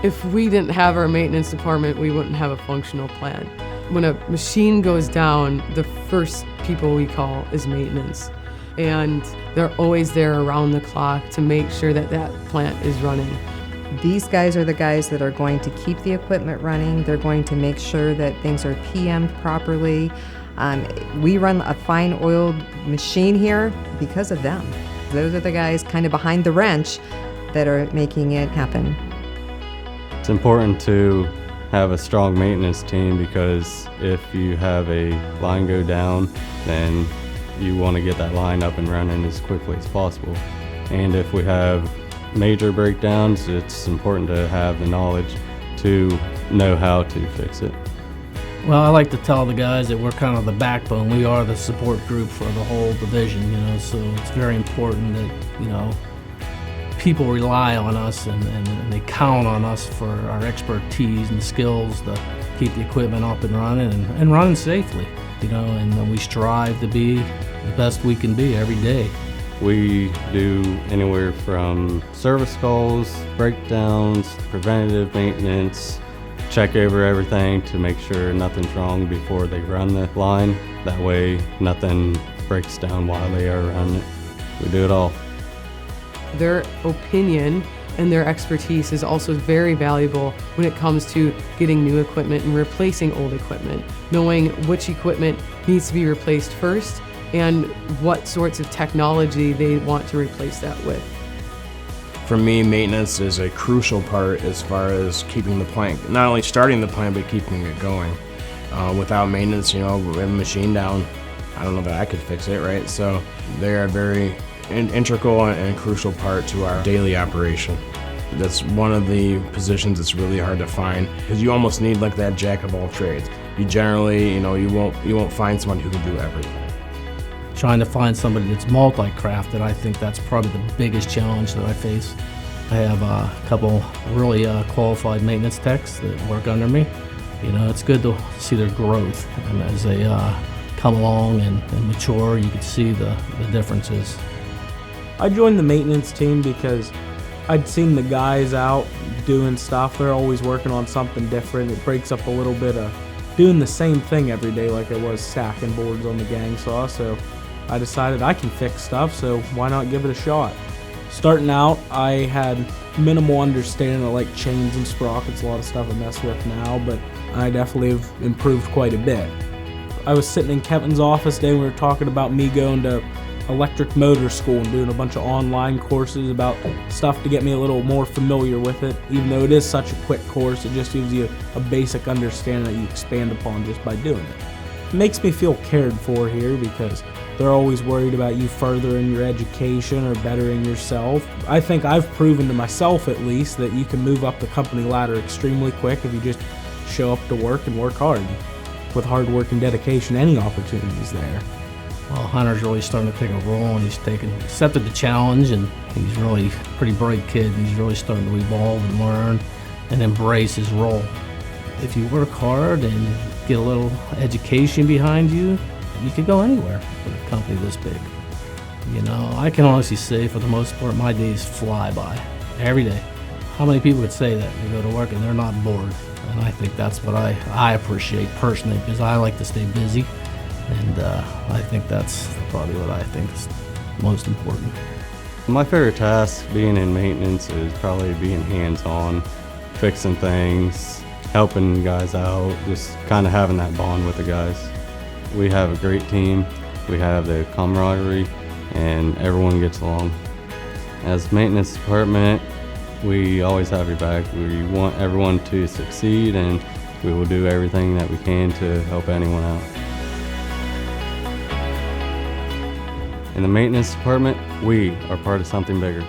If we didn't have our maintenance department, we wouldn't have a functional plant. When a machine goes down, the first people we call is maintenance. And they're always there around the clock to make sure that that plant is running. These guys are the guys that are going to keep the equipment running. They're going to make sure that things are PM'd properly. We run a fine oiled machine here because of them. Those are the guys kind of behind the wrench that are making it happen. It's important to have a strong maintenance team because if you have a line go down, then you want to get that line up and running as quickly as possible. And if we have major breakdowns, it's important to have the knowledge to know how to fix it. Well, I like to tell the guys that we're kind of the backbone. We are the support group for the whole division, so it's very important that, people rely on us and they count on us for our expertise and skills to keep the equipment up and running and running safely, and we strive to be the best we can be every day. We do anywhere from service calls, breakdowns, preventative maintenance, check over everything to make sure nothing's wrong before they run the line. That way nothing breaks down while they are running it. We do it all. Their opinion and their expertise is also very valuable when it comes to getting new equipment and replacing old equipment, knowing which equipment needs to be replaced first and what sorts of technology they want to replace that with. For me, maintenance is a crucial part as far as keeping the plant, not only starting the plant, but keeping it going. Without maintenance, we have a machine down. I don't know that I could fix it, right? So they are very integral and crucial part to our daily operation. That's one of the positions that's really hard to find because you almost need like that jack of all trades. You generally, you won't find someone who can do everything. Trying to find somebody that's multi-crafted, I think that's probably the biggest challenge that I face. I have a couple really qualified maintenance techs that work under me. It's good to see their growth, and as they come along and mature, you can see the differences. I joined the maintenance team because I'd seen the guys out doing stuff. They're always working on something different. It breaks up a little bit of doing the same thing every day like it was stacking boards on the gang saw. So I decided I can fix stuff, so why not give it a shot? Starting out, I had minimal understanding of like chains and sprockets, a lot of stuff I mess with now, but I definitely have improved quite a bit. I was sitting in Kevin's office today and we were talking about me going to electric motor school and doing a bunch of online courses about stuff to get me a little more familiar with it. Even though it is such a quick course, it just gives you a basic understanding that you expand upon just by doing it. It makes me feel cared for here because they're always worried about you furthering your education or bettering yourself. I think I've proven to myself at least that you can move up the company ladder extremely quick if you just show up to work and work hard. With hard work and dedication, any opportunity is there. Well, Hunter's really starting to take a role, and he's accepted the challenge, and he's really a pretty bright kid, and he's really starting to evolve and learn and embrace his role. If you work hard and get a little education behind you, you could go anywhere with a company this big. I can honestly say for the most part, my days fly by every day. How many people could say that? They go to work and they're not bored. And I think that's what I appreciate personally because I like to stay busy. And I think that's probably what I think is most important. My favorite task being in maintenance is probably being hands-on, fixing things, helping guys out, just kind of having that bond with the guys. We have a great team, we have the camaraderie, and everyone gets along. As maintenance department, we always have your back. We want everyone to succeed, and we will do everything that we can to help anyone out. In the maintenance department, we are part of something bigger.